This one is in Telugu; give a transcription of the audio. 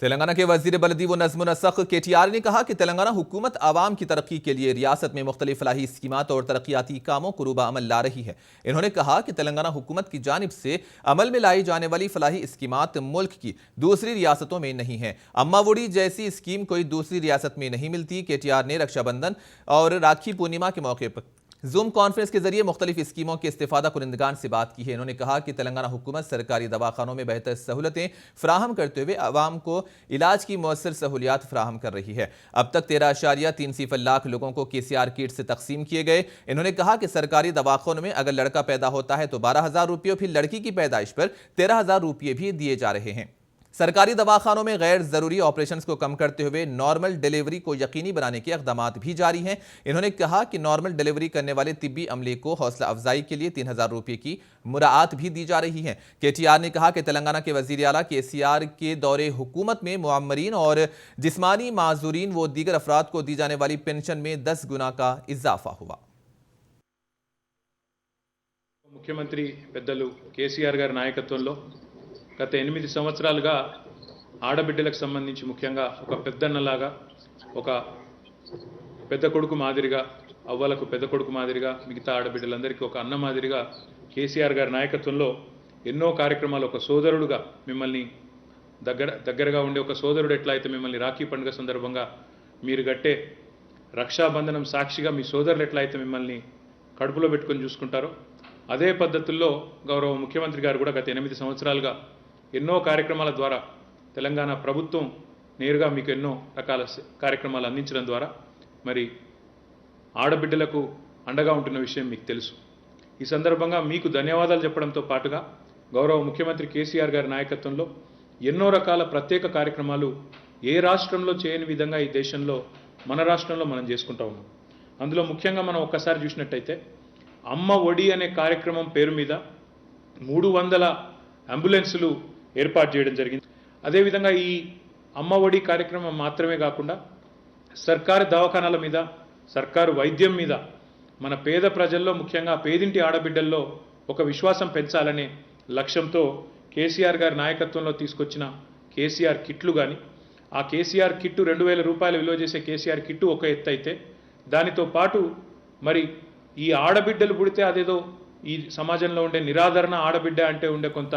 तेलंगाना के वजीर बलदी व नज़्म नसक़ KTR ने कहा कि तेलंगाना हुकूमत आवाम की तरक्की के लिए रियासत में मुख्तलिफ फलाही स्कीमात और तरक्याती कामों को रूबा अमल ला रही है। इन्होंने कहा कि तेलंगाना हुकूमत की जानिब से अमल में लाई जाने वाली फलाही स्कीमात मुल्क की दूसरी रियासतों में नहीं है। अम्मा वोडी जैसी स्कीम कोई दूसरी रियासत में नहीं मिलती। KTR ने रक्षाबंधन और राखी पूर्णिमा के मौके पर जूम कॉन्फ्रेंस के जरिए मुख्तलिफ स्कीमों के इस्तेफादा कुनिंदगान से बात की है। इन्होंने कहा कि तेलंगाना हुकूमत सरकारी दवाखानों में बेहतर सहूलतें फराहम करते हुए आवाम को इलाज की मौसर सहूलियात फराहम कर रही है। अब तक 13.3 लाख लोगों को KCR किट से तकसीम किए गए। इन्होंने कहा कि सरकारी दवाखानों में अगर लड़का पैदा होता है तो 12,000 रुपये, फिर लड़की की पैदाइश पर 13,000 रुपये भी दिए जा रहे हैं। सरकारी दवाखानों में गैर जरूरी ऑपरेशन को कम करते हुए नॉर्मल डिलीवरी को यकीनी बनाने के इक़दाम भी जारी हैं। इन्होंने कहा कि नॉर्मल डिलीवरी करने वाले तिब्बी अमले को हौसला अफजाई के लिए 3,000 रुपये की मुराआत भी दी जा रही है। KTR ने कहा कि तेलंगाना के वजीर आला KCR के दौरे हुकूमत में मुअम्मरीन और जिस्मानी माजूरीन व दीगर अफराद को दी जाने वाली पेंशन में 10 गुना का इजाफा हुआ। ముఖ్యమంత్రి పెద్దలు కేసీఆర్ గారి నాయకత్వంలో గత 8 సంవత్సరాలుగా ఆడబిడ్డలకు సంబంధించి ముఖ్యంగా ఒక పెద్దన్నలాగా, ఒక పెద్ద కొడుకు మాదిరిగా, అవ్వలకు పెద్ద కొడుకు మాదిరిగా, మిగతా ఆడబిడ్డలందరికీ ఒక అన్న మాదిరిగా కేసీఆర్ గారి నాయకత్వంలో ఎన్నో కార్యక్రమాలు, ఒక సోదరుడుగా మిమ్మల్ని దగ్గరగా ఉండే ఒక సోదరుడు ఎట్లా అయితే మిమ్మల్ని రాఖీ పండుగ సందర్భంగా మీరు గట్టే రక్షాబంధనం సాక్షిగా మీ సోదరులు ఎట్లా అయితే మిమ్మల్ని కడుపులో పెట్టుకొని చూసుకుంటారో అదే పద్ధతుల్లో గౌరవ ముఖ్యమంత్రి గారు కూడా గత 8 సంవత్సరాలుగా ఎన్నో కార్యక్రమాల ద్వారా తెలంగాణ ప్రభుత్వం నేరుగా మీకు ఎన్నో రకాల కార్యక్రమాలు అందించడం ద్వారా మరి ఆడబిడ్డలకు అండగా ఉంటున్న విషయం మీకు తెలుసు. ఈ సందర్భంగా మీకు ధన్యవాదాలు చెప్పడంతో పాటుగా గౌరవ ముఖ్యమంత్రి కేసీఆర్ గారి నాయకత్వంలో ఎన్నో రకాల ప్రత్యేక కార్యక్రమాలు ఏ రాష్ట్రంలో చేయని విధంగా ఈ దేశంలో మన రాష్ట్రంలో మనం చేసుకుంటా ఉన్నాం. అందులో ముఖ్యంగా మనం ఒక్కసారి చూసినట్టయితే అమ్మ ఒడి అనే కార్యక్రమం పేరు మీద 300 అంబులెన్సులు ఏర్పాటు చేయడం జరిగింది. అదేవిధంగా ఈ అమ్మ ఒడి కార్యక్రమం మాత్రమే కాకుండా సర్కారు దవాఖానాల మీద, సర్కారు వైద్యం మీద మన పేద ప్రజల్లో, ముఖ్యంగా పేదింటి ఆడబిడ్డల్లో ఒక విశ్వాసం పెంచాలనే లక్ష్యంతో కేసీఆర్ గారి నాయకత్వంలో తీసుకొచ్చిన KCR కిట్లు కానీ, ఆ KCR కిట్టు 2,000 రూపాయలు విలువ చేసే KCR కిట్టు ఒక ఎత్తు అయితే, దానితో పాటు మరి ఈ ఆడబిడ్డలు పుడితే అదేదో ఈ సమాజంలో ఉండే నిరాదరణ ఆడబిడ్డ అంటే ఉండే కొంత